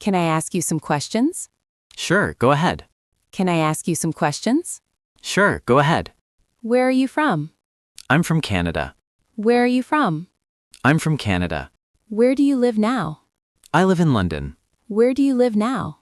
Can I ask you some questions? Sure, go ahead. Can I ask you some questions? Sure, go ahead. Where are you from? I'm from Canada. Where are you from? I'm from Canada. Where do you live now? I live in London. Where do you live now?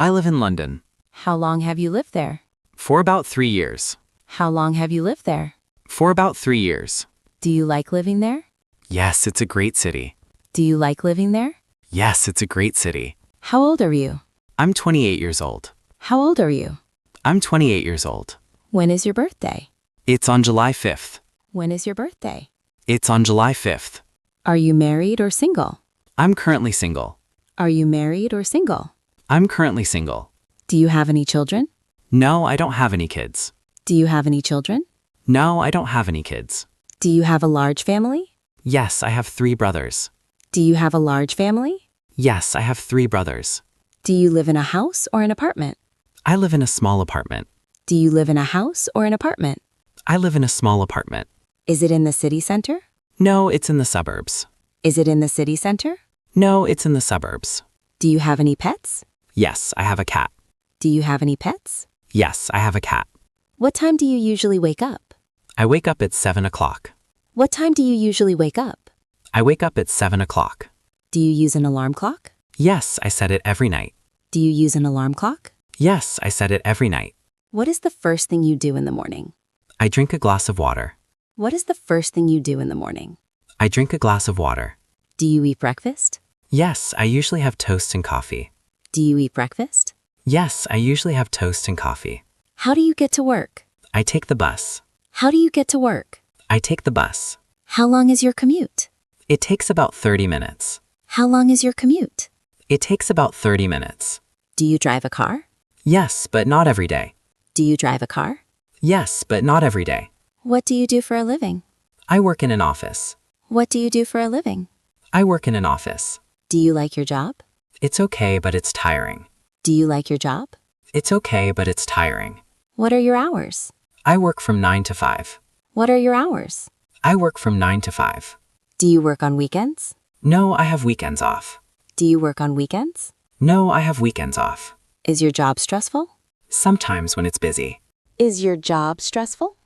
I live in London. How long have you lived there? For about 3 years. How long have you lived there? For about 3 years. Do you like living there? Yes, it's a great city. Do you like living there? Yes, it's a great city. How old are you? I'm 28 years old. How old are you? I'm 28 years old. When is your birthday? It's on July 5th. When is your birthday? It's on July 5th. Are you married or single? I'm currently single. Are you married or single? I'm currently single. Do you have any children? No, I don't have any kids. Do you have any children? No, I don't have any kids. Do you have a large family? Yes, I have 3 brothers. Do you have a large family? Yes, I have 3 brothers. Do you live in a house or an apartment? I live in a small apartment. Do you live in a house or an apartment? I live in a small apartment. Is it in the city center? No, it's in the suburbs. Is it in the city center? No, it's in the suburbs. Do you have any pets? Yes, I have a cat. Do you have any pets? Yes, I have a cat. What time do you usually wake up? I wake up at 7 o'clock. What time do you usually wake up? I wake up at 7 o'clock. Do you use an alarm clock? Yes, I set it every night. Do you use an alarm clock? Yes, I set it every night. What is the first thing you do in the morning? I drink a glass of water. What is the first thing you do in the morning? I drink a glass of water. Do you eat breakfast? Yes, I usually have toast and coffee. Do you eat breakfast? Yes, I usually have toast and coffee. How do you get to work? I take the bus. How do you get to work? I take the bus. How long is your commute? It takes about 30 minutes. How long is your commute? It takes about 30 minutes. Do you drive a car? Yes, but not every day. Do you drive a car? Yes, but not every day. What do you do for a living? I work in an office. What do you do for a living? I work in an office. Do you like your job? It's okay, but it's tiring. Do you like your job? It's okay, but it's tiring. What are your hours? I work from 9 to 5. What are your hours? I work from 9 to 5. Do you work on weekends? No, I have weekends off. Do you work on weekends? No, I have weekends off. Is your job stressful? Sometimes when it's busy. Is your job stressful?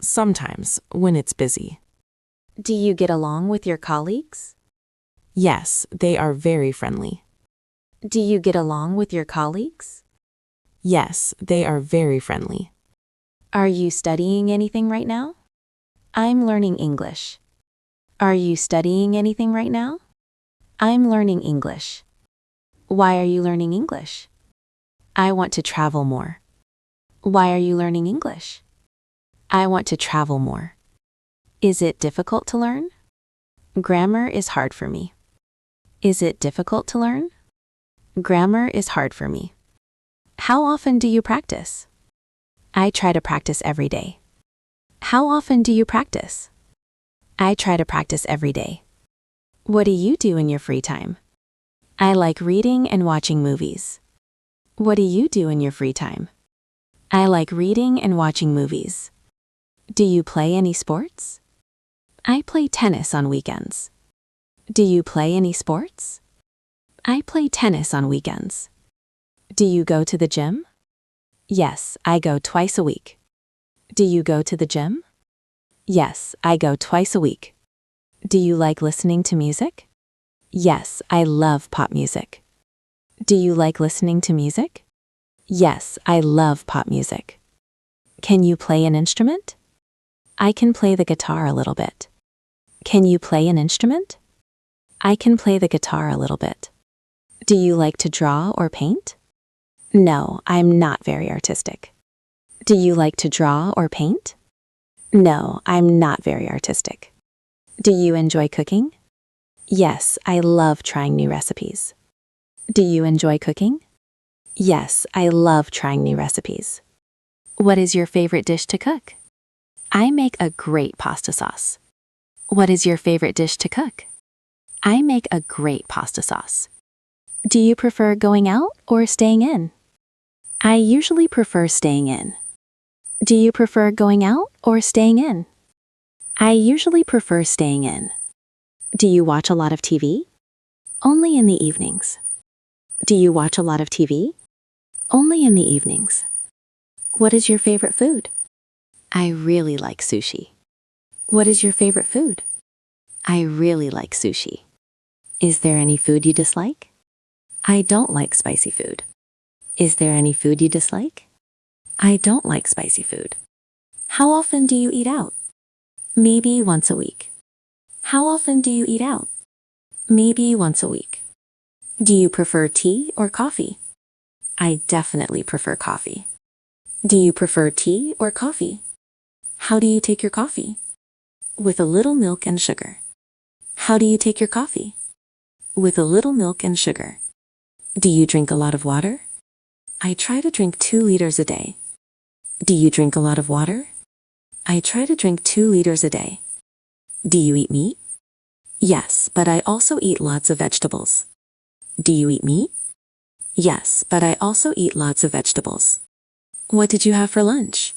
Sometimes, when it's busy. Do you get along with your colleagues? Yes, they are very friendly. Do you get along with your colleagues? Yes, they are very friendly. Are you studying anything right now? I'm learning English. Are you studying anything right now? I'm learning English. Why are you learning English? I want to travel more. Why are you learning English? I want to travel more. Is it difficult to learn? Grammar is hard for me. Is it difficult to learn? Grammar is hard for me. How often do you practice? I try to practice every day. How often do you practice? I try to practice every day. What do you do in your free time? I like reading and watching movies. What do you do in your free time? I like reading and watching movies. Do you play any sports? I play tennis on weekends. Do you play any sports? I play tennis on weekends. Do you go to the gym? Yes, I go twice a week. Do you go to the gym? Yes, I go twice a week. Do you like listening to music? Yes, I love pop music. Do you like listening to music? Yes, I love pop music. Can you play an instrument? I can play the guitar a little bit. Can you play an instrument? I can play the guitar a little bit. Do you like to draw or paint? No, I'm not very artistic. Do you like to draw or paint? No, I'm not very artistic. Do you enjoy cooking? Yes, I love trying new recipes. Do you enjoy cooking? Yes, I love trying new recipes. What is your favorite dish to cook? I make a great pasta sauce. What is your favorite dish to cook? I make a great pasta sauce. Do you prefer going out or staying in? I usually prefer staying in. Do you prefer going out or staying in? I usually prefer staying in. Do you watch a lot of TV? Only in the evenings. Do you watch a lot of TV? Only in the evenings. What is your favorite food? I really like sushi. What is your favorite food? I really like sushi. Is there any food you dislike? I don't like spicy food. Is there any food you dislike? I don't like spicy food. How often do you eat out? Maybe once a week. How often do you eat out? Maybe once a week. Do you prefer tea or coffee? I definitely prefer coffee. Do you prefer tea or coffee? How do you take your coffee? With a little milk and sugar. How do you take your coffee? With a little milk and sugar. Do you drink a lot of water? I try to drink 2 liters a day. Do you drink a lot of water? I try to drink 2 liters a day. Do you eat meat? Yes, but I also eat lots of vegetables. Do you eat meat? Yes, but I also eat lots of vegetables. What did you have for lunch?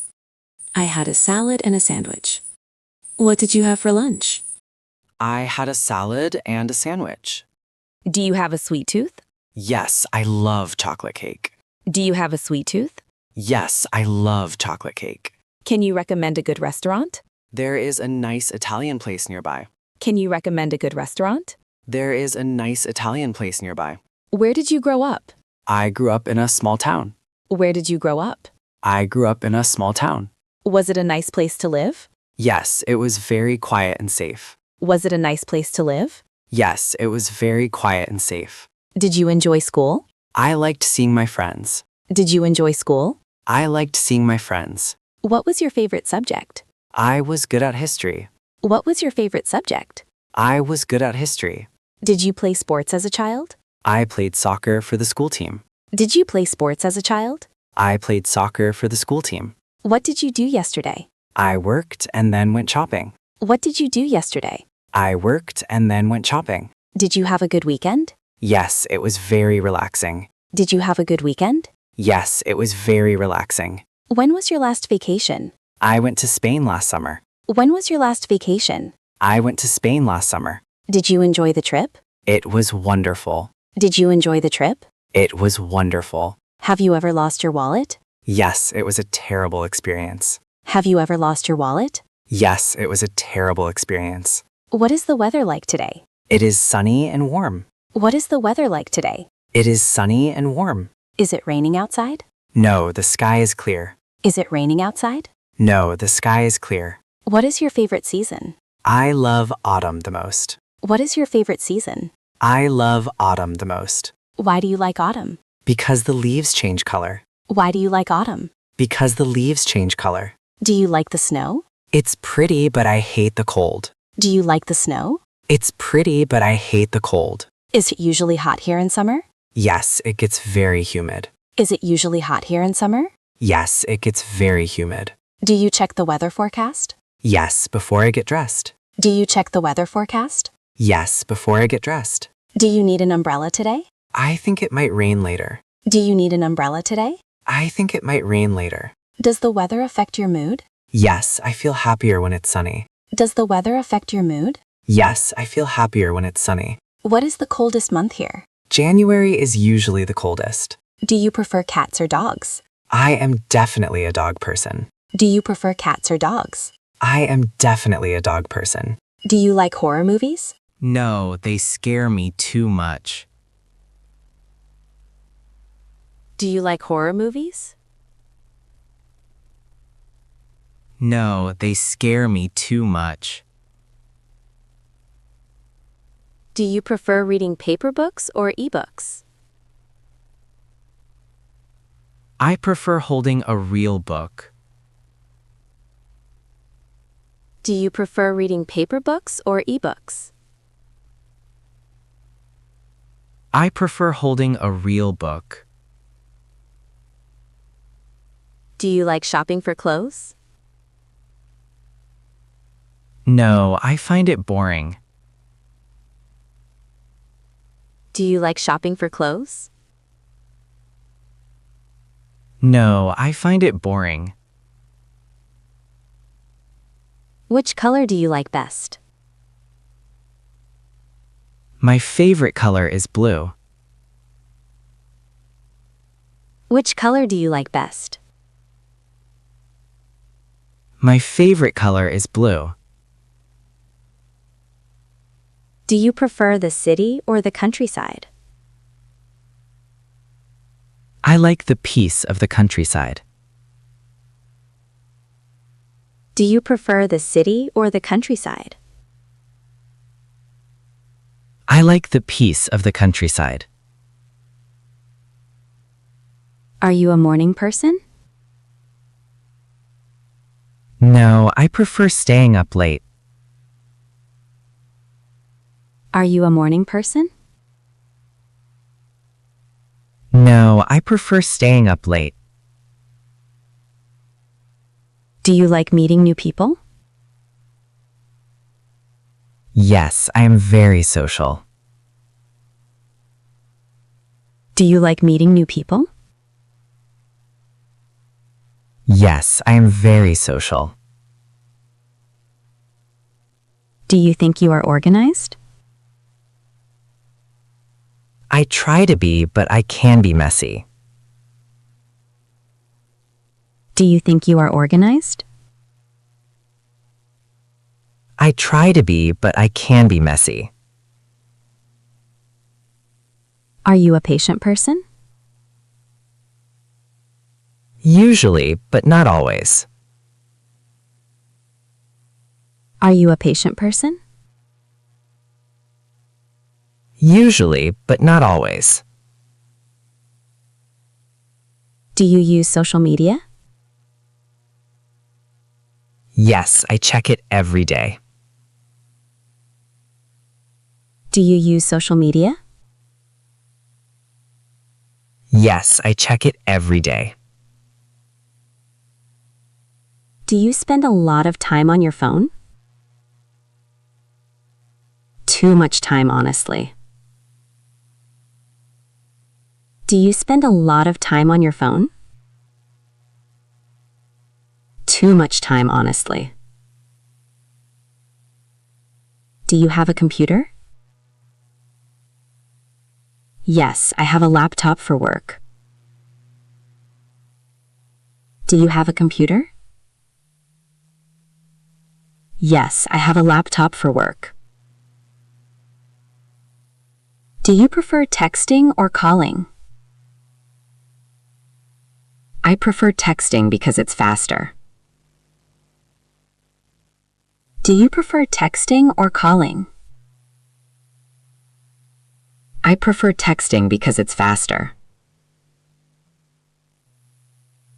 I had a salad and a sandwich. What did you have for lunch? I had a salad and a sandwich. Do you have a sweet tooth? Yes, I love chocolate cake. Do you have a sweet tooth? Yes, I love chocolate cake. Can you recommend a good restaurant? There is a nice Italian place nearby. Can you recommend a good restaurant? There is a nice Italian place nearby. Where did you grow up? I grew up in a small town. Where did you grow up? I grew up in a small town. Was it a nice place to live? Yes, it was very quiet and safe. Was it a nice place to live? Yes, it was very quiet and safe. Did you enjoy school? I liked seeing my friends. Did you enjoy school? I liked seeing my friends. What was your favorite subject? I was good at history. What was your favorite subject? I was good at history. Did you play sports as a child? I played soccer for the school team. Did you play sports as a child? I played soccer for the school team. What did you do yesterday? I worked and then went shopping. What did you do yesterday? I worked and then went shopping. Did you have a good weekend? Yes, it was very relaxing. Did you have a good weekend? Yes, it was very relaxing. When was your last vacation? I went to Spain last summer. When was your last vacation? I went to Spain last summer. Did you enjoy the trip? It was wonderful. Did you enjoy the trip? It was wonderful. Have you ever lost your wallet? Yes, it was a terrible experience. Have you ever lost your wallet? Yes, it was a terrible experience. What is the weather like today? It is sunny and warm. What is the weather like today? It is sunny and warm. Is it raining outside? No, the sky is clear. Is it raining outside? No, the sky is clear. What is your favorite season? I love autumn the most. What is your favorite season? I love autumn the most. Why do you like autumn? Because the leaves change color. Why do you like autumn? Because the leaves change color. Do you like the snow? It's pretty, but I hate the cold. Do you like the snow? It's pretty, but I hate the cold. Is it usually hot here in summer? Yes, it gets very humid. Is it usually hot here in summer? Yes, it gets very humid. Do you check the weather forecast? Yes, before I get dressed. Do you check the weather forecast? Yes, before I get dressed. Do you need an umbrella today? I think it might rain later. Do you need an umbrella today? I think it might rain later. Does the weather affect your mood? Yes, I feel happier when it's sunny. Does the weather affect your mood? Yes, I feel happier when it's sunny. What is the coldest month here? January is usually the coldest. Do you prefer cats or dogs? I am definitely a dog person. Do you prefer cats or dogs? I am definitely a dog person. Do you like horror movies? No, they scare me too much. Do you like horror movies? No, they scare me too much. Do you prefer reading paper books or ebooks? I prefer holding a real book. Do you prefer reading paper books or ebooks? I prefer holding a real book. Do you like shopping for clothes? No, I find it boring. Do you like shopping for clothes? No, I find it boring. Which color do you like best? My favorite color is blue. Which color do you like best? My favorite color is blue. Do you prefer the city or the countryside? I like the peace of the countryside. Do you prefer the city or the countryside? I like the peace of the countryside. Are you a morning person? No, I prefer staying up late. Are you a morning person? No, I prefer staying up late. Do you like meeting new people? Yes, I am very social. Do you like meeting new people? Yes, I am very social. Do you think you are organized? I try to be, but I can be messy. Do you think you are organized? I try to be, but I can be messy. Are you a patient person? Usually, but not always. Are you a patient person? Usually, but not always. Do you use social media? Yes, I check it every day. Do you use social media? Yes, I check it every day. Do you spend a lot of time on your phone? Too much time, honestly. Do you spend a lot of time on your phone? Too much time, honestly. Do you have a computer? Yes, I have a laptop for work. Do you have a computer? Yes, I have a laptop for work. Do you prefer texting or calling? I prefer texting because it's faster. Do you prefer texting or calling? I prefer texting because it's faster.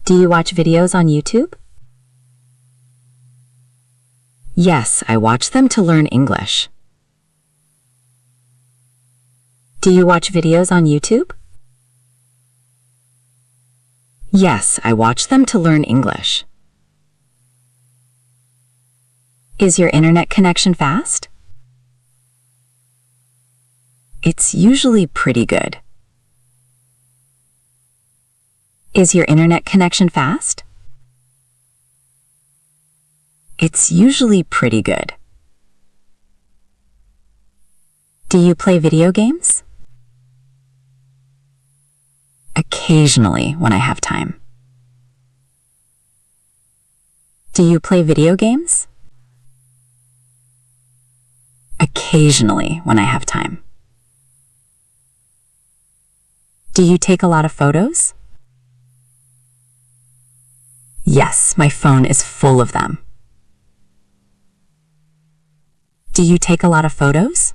Do you watch videos on YouTube? Yes, I watch them to learn English. Do you watch videos on YouTube? Yes, I watch them to learn English. Is your internet connection fast? It's usually pretty good. Is your internet connection fast? It's usually pretty good. Do you play video games? Occasionally, when I have time. Do you play video games? Occasionally, when I have time. Do you take a lot of photos? Yes, my phone is full of them. Do you take a lot of photos?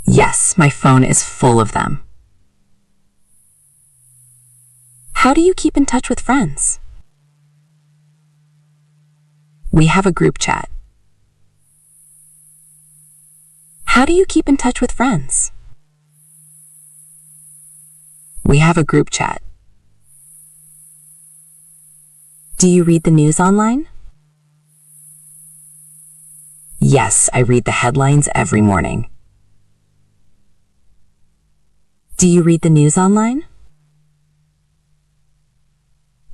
Yes, my phone is full of them. How do you keep in touch with friends? We have a group chat. How do you keep in touch with friends? We have a group chat. Do you read the news online? Yes, I read the headlines every morning. Do you read the news online?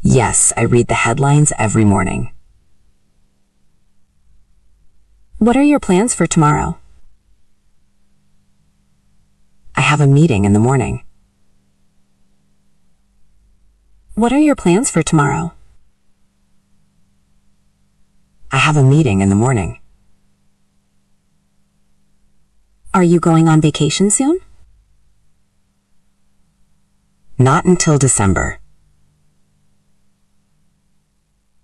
Yes, I read the headlines every morning. What are your plans for tomorrow? I have a meeting in the morning. What are your plans for tomorrow? I have a meeting in the morning. Are you going on vacation soon? Not until December.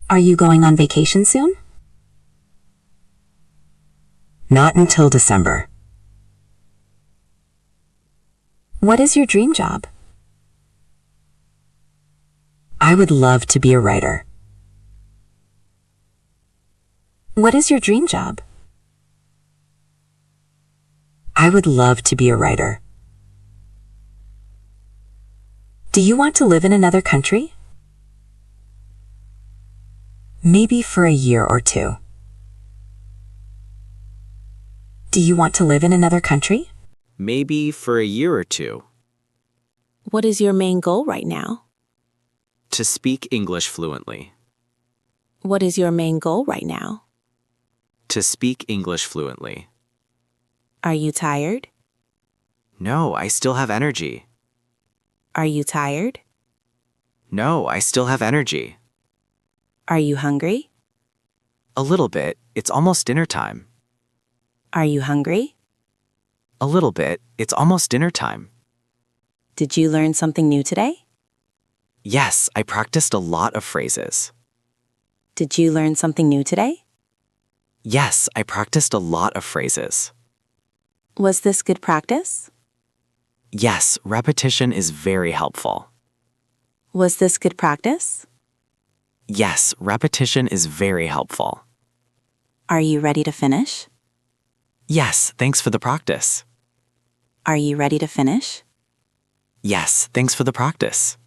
Are you going on vacation soon? Not until December. What is your dream job? I would love to be a writer. What is your dream job? I would love to be a writer. Do you want to live in another country? Maybe for a year or two. Do you want to live in another country? Maybe for a year or two. What is your main goal right now? To speak English fluently. What is your main goal right now? To speak English fluently. Are you tired? No, I still have energy. Are you tired? No, I still have energy. Are you hungry? A little bit. It's almost dinner time. Are you hungry? A little bit. It's almost dinner time. Did you learn something new today? Yes, I practiced a lot of phrases. Did you learn something new today? Yes, I practiced a lot of phrases. Was this good practice? Yes, repetition is very helpful. Was this good practice? Yes, repetition is very helpful. Are you ready to finish? Yes, thanks for the practice. Are you ready to finish? Yes, thanks for the practice.